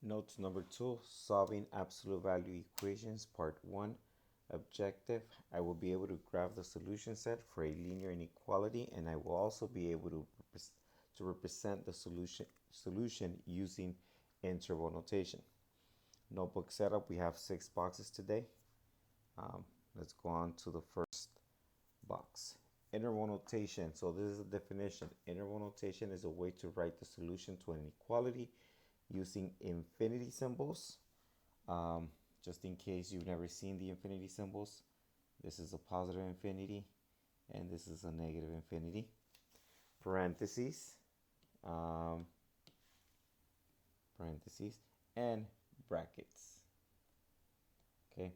Notes number 2, solving absolute value equations, part 1. Objective, I will be able to graph the solution set for a linear inequality, and I will also be able to represent the solution using interval notation. Notebook setup, we have 6 boxes today. Let's go on to the first box. Interval notation, so this is a definition. Interval notation is a way to write the solution to an inequality using infinity symbols. Just in case you've never seen the infinity symbols, this is a positive infinity and this is a negative infinity. Parentheses, and brackets. Okay,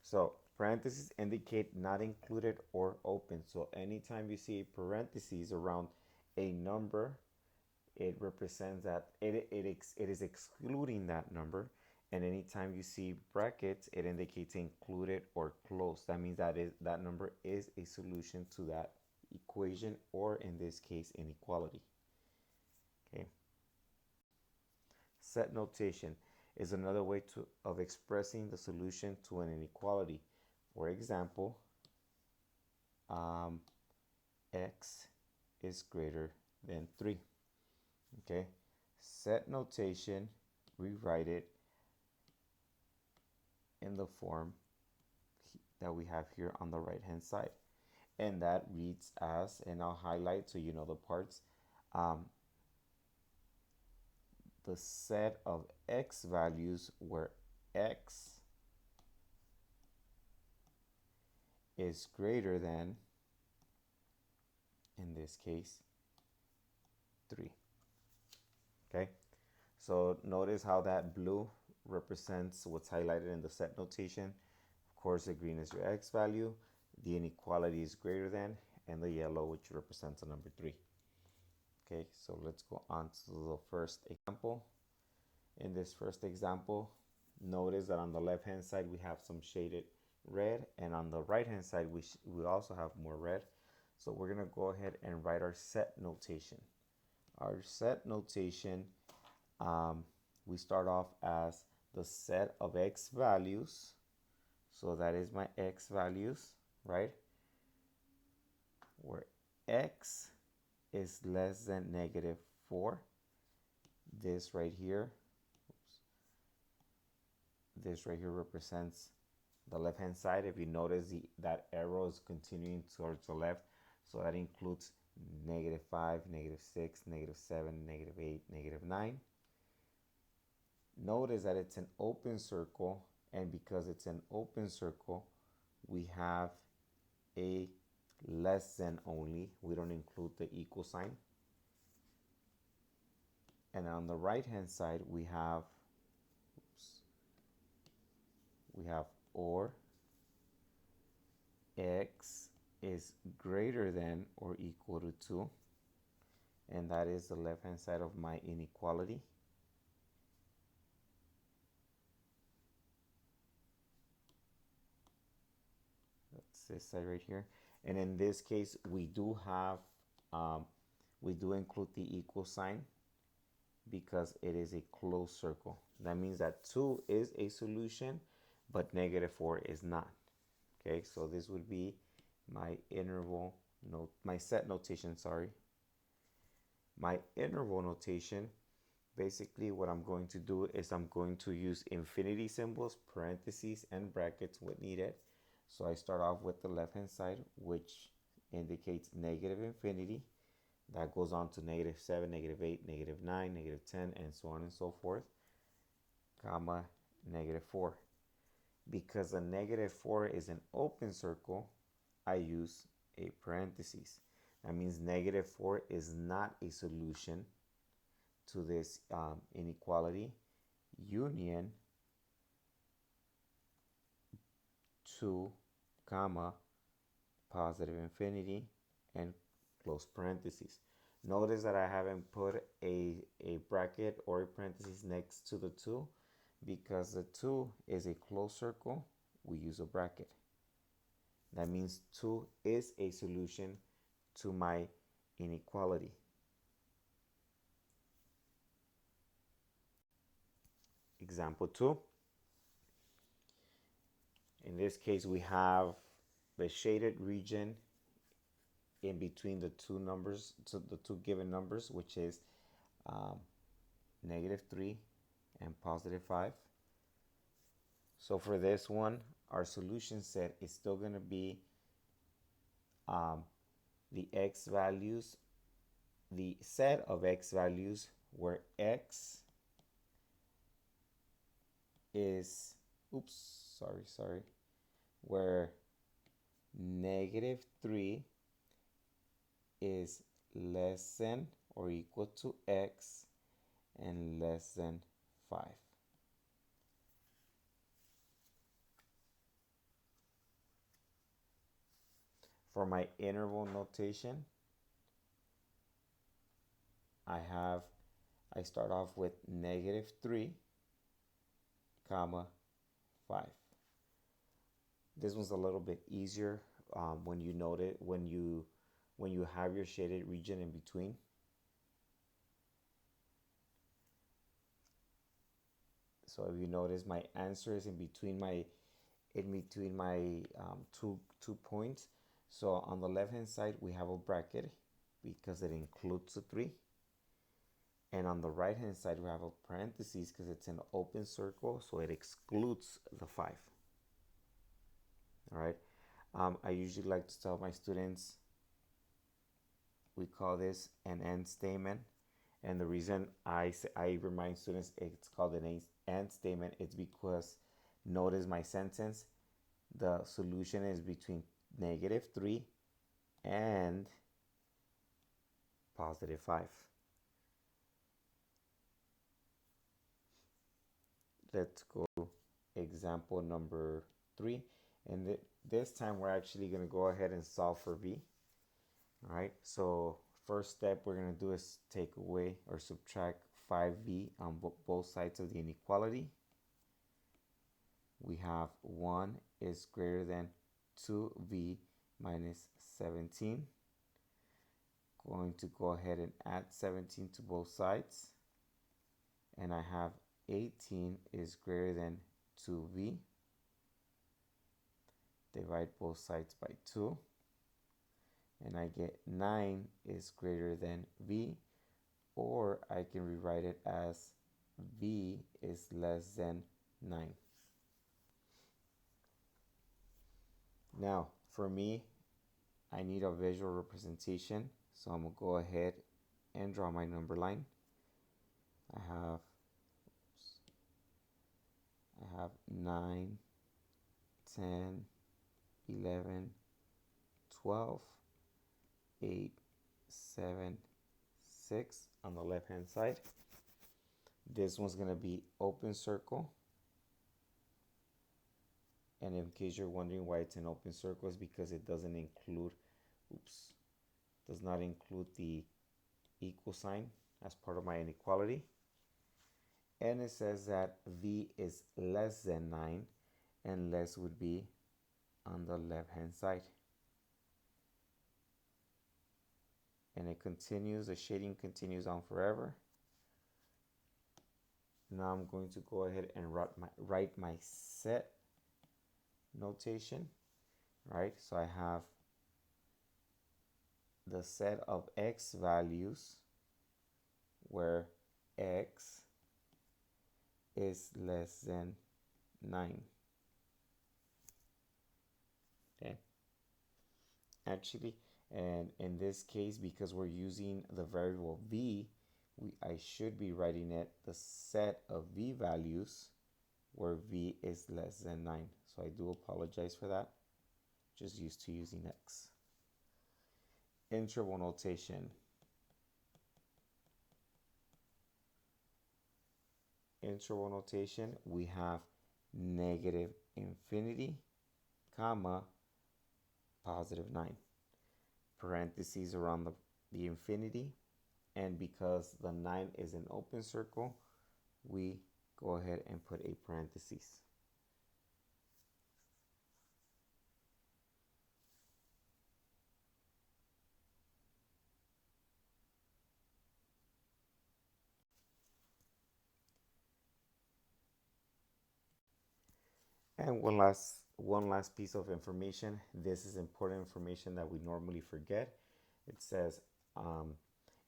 so parentheses indicate not included or open. So anytime you see parentheses around a number, it represents that it is excluding that number. And anytime you see brackets, it indicates included or closed. That means that number is a solution to that equation, or in this case, inequality. Okay. Set notation is another way of expressing the solution to an inequality. For example, x is greater than 3. Okay, set notation, rewrite it in the form that we have here on the right hand side, and that reads as, and I'll highlight so you know the parts, the set of x values where x is greater than, in this case, 3. Okay, so notice how that blue represents what's highlighted in the set notation. Of course, the green is your x value, the inequality is greater than, and the yellow, which represents the number 3. Okay, so let's go on to the first example. In this first example, notice that on the left hand side we have some shaded red, and on the right hand side we also have more red. So we're going to go ahead and write our set notation. Our set notation, we start off as the set of x values. So that is my x values, right? Where x is less than -4. This right here, this right here represents the left hand side. If you notice, that arrow is continuing towards the left, so that includes -5, -6, -7, -8, -9. Notice that it's an open circle, and because it's an open circle, we have a less than only. We don't include the equal sign. And on the right hand side we have or x is greater than or equal to 2, and that is the left hand side of my inequality. That's this side right here. And in this case we do have we do include the equal sign because it is a closed circle. That means that 2 is a solution, but -4 is not. Okay, so this would be my my set notation, sorry. My interval notation, basically what I'm going to do is I'm going to use infinity symbols, parentheses, and brackets when needed. So I start off with the left hand side, which indicates negative infinity. That goes on to -7, -8, -9, -10, and so on and so forth, comma, -4. Because a -4 is an open circle, I use a parentheses. That means -4 is not a solution to this inequality. Union 2, comma, positive infinity, and close parentheses. Notice that I haven't put a bracket or a parentheses next to the 2 because the 2 is a closed circle. We use a bracket. That means 2 is a solution to my inequality. example 2. In this case, we have the shaded region in between the two numbers, so the two given numbers, which is -3 and +5. So for this one, our solution set is still going to be the x values, the set of x values where x is, where -3 is less than or equal to x and less than 5. For my interval notation, I start off with -3, comma 5. This one's a little bit easier when you note it, when you have your shaded region in between. So if you notice, my answer is in between my two points. So on the left hand side we have a bracket because it includes the 3, and on the right hand side we have a parenthesis because it's an open circle, so it excludes the 5. All right. I usually like to tell my students, we call this an and statement. And the reason I remind students it's called an and statement is because notice my sentence, the solution is between -3 and +5. Let's go example number 3. And this time we're actually going to go ahead and solve for v. All right, so first step we're going to do is take away or subtract 5v on both sides of the inequality. We have 1 is greater than 2v minus 17. Going to go ahead and add 17 to both sides. And I have 18 is greater than 2v. Divide both sides by 2. And I get 9 is greater than v, or I can rewrite it as v is less than 9. Now, for me, I need a visual representation, so I'm going to go ahead and draw my number line. I have 9, 10, 11, 12, 8, 7, 6 on the left hand side. This one's going to be open circle. And in case you're wondering why it's an open circle, is because it doesn't include, does not include the equal sign as part of my inequality. And it says that v is less than 9, and less would be on the left hand side. And it continues, the shading continues on forever. Now I'm going to go ahead and write my set notation, right? So I have the set of x values where x is less than 9. Okay. Actually, and in this case, because we're using the variable v, I should be writing it the set of v values where v is less than 9. So I do apologize for that. Just used to using x. Interval notation. Interval notation, we have -infinity, comma, +9. Parentheses around the infinity, and because the 9 is an open circle, we go ahead and put a parenthesis. And one last piece of information. This is important information that we normally forget. It says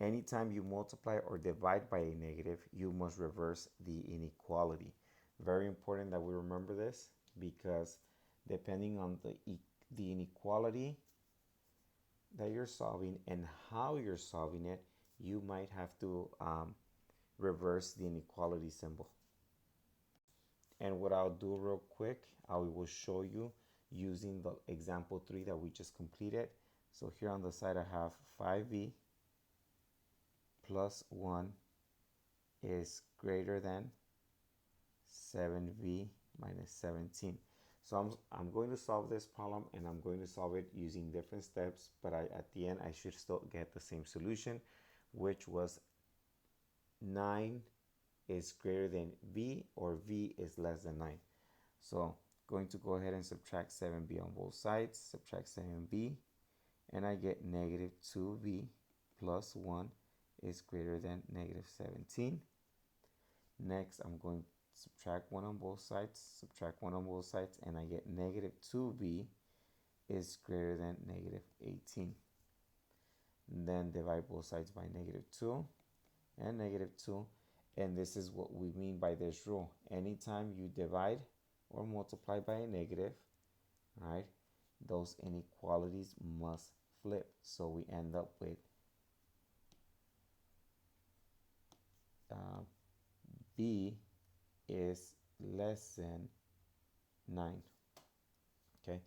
anytime you multiply or divide by a negative, you must reverse the inequality. Very important that we remember this, because depending on the inequality that you're solving and how you're solving it, you might have to reverse the inequality symbol. And what I'll do real quick, I will show you using the example 3 that we just completed. So here on the side I have 5v plus 1 is greater than 7v minus 17. So I'm going to solve this problem, and I'm going to solve it using different steps, but at the end I should still get the same solution, which was 9 is greater than v, or v is less than 9. So going to go ahead and subtract 7b on both sides, subtract 7b, and I get negative 2v plus 1 is greater than negative 17. Next, I'm going to subtract 1 on both sides, subtract 1 on both sides, and I get negative 2v is greater than negative 18. And then divide both sides by negative 2 and negative 2. And this is what we mean by this rule. Anytime you divide or multiply by a negative, right, those inequalities must flip. So we end up with b is less than 9. Okay,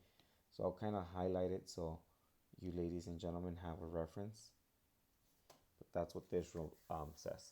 so I'll kind of highlight it so you ladies and gentlemen have a reference. But that's what this rule says.